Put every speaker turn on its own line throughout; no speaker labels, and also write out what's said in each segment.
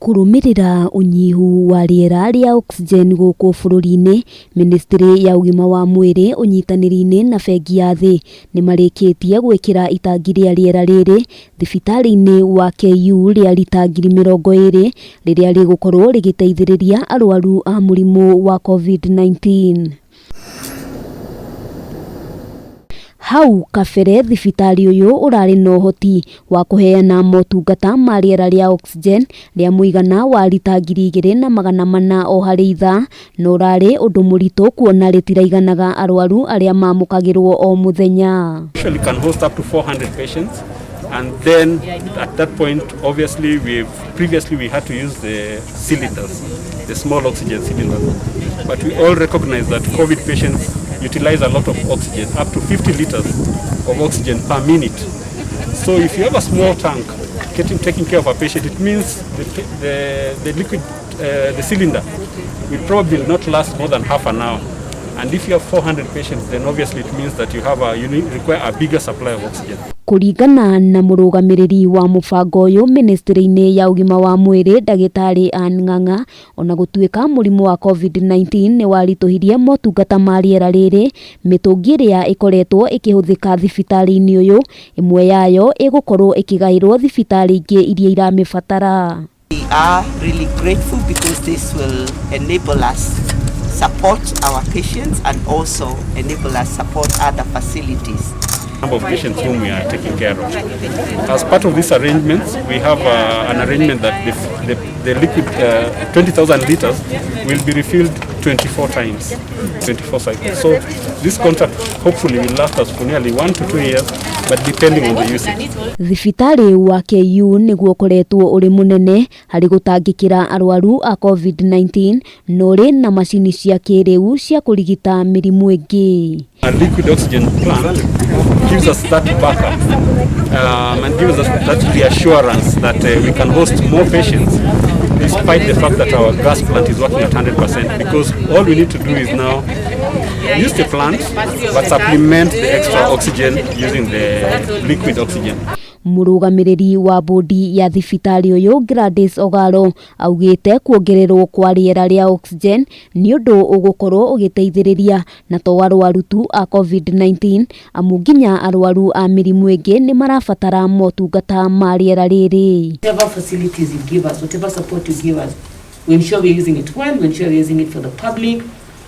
Kurumirira unyihu wa riera ria oxygen guku bururi-ini, Ministry ya ugima wa mwiri unyitaniri-ini na bengi ya thi ni marikitie gwikira itangi ria riera riri thibitari-ini wa KU ria lita 20,000 riria rigukorwo rigiteithiriria arwaru a murimu wa COVID-19. Hau kabere thibitari uyu urari na uhoti wa kuheana motungata ma riera ria oxygen ria muigana wa lita 2,400 o hari ithaa, no urari undu muritu kuona ritiraiganaga arwaru aria mamukagirwo o muthenya.
Usually can host up to 400 patients, and then at that point obviously previously we had to use the cylinders, the small oxygen cylinders, but we all recognize that COVID patients utilize a lot of oxygen, up to 50 liters of oxygen per minute. So if you have a small tank taking care of a patient, it means the liquid, the cylinder will probably not last more than half an hour. And if you have 400 patients, then obviously it means that you require a bigger supply of oxygen.
Kuringana na murugamiriri wa mubango uyu ministry-ini ya ugima wa mwiri Dagitari Anne Ng'ang'a, ona gutuika murimu wa COVID-19 ni warituhirie motungata ma riera riri, mitungi iria ikoretwo ikihuthika thibitari-ini uyu, imwe yayo igukorwo ikigairwo thibitari ingi iria iramibatara.
We are really grateful because this will enable us support our patients and also enable us support other facilities.
Number of patients whom we are taking care of. As part of these arrangements, we have an arrangement that the liquid 20,000 liters will be refilled 24 times, 24 cycles. So this contract hopefully will last us for nearly 1 to 2 years, but depending on the usage.
Thibitari wa KU niguo koretwo uri munene hari gutangikira arwaru a COVID-19 nori na mashini cia kiriu cia kurigita mirimu ingi.
A liquid oxygen plant gives us that backup and gives us that reassurance that we can host more patients despite the fact that our gas plant is working at 100%, because all we need to do is now use the plant but supplement the extra oxygen using the liquid oxygen.
Murugamiriri wa bodi ya thibitari uyu Gladys Ogaro augite kuongererwo kwa riera ria oxygen ni undu ugukorwo ugiteithiriria na to arwaru tu a COVID-19, amu nginya arwaru a mirimu ingi ni marabatara motungata ma riera riri.
Whatever facilities you give us, whatever support you give us, we ensure we're using it well, we ensure we're using it for the public,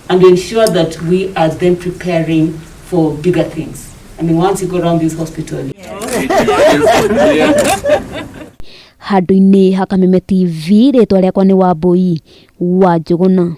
and we ensure that we are then preparing for bigger things. I mean, once you go around this hospital.
Handu-ini Hakameme TV, ritwa riakwa ni Wambui wa Njuguna.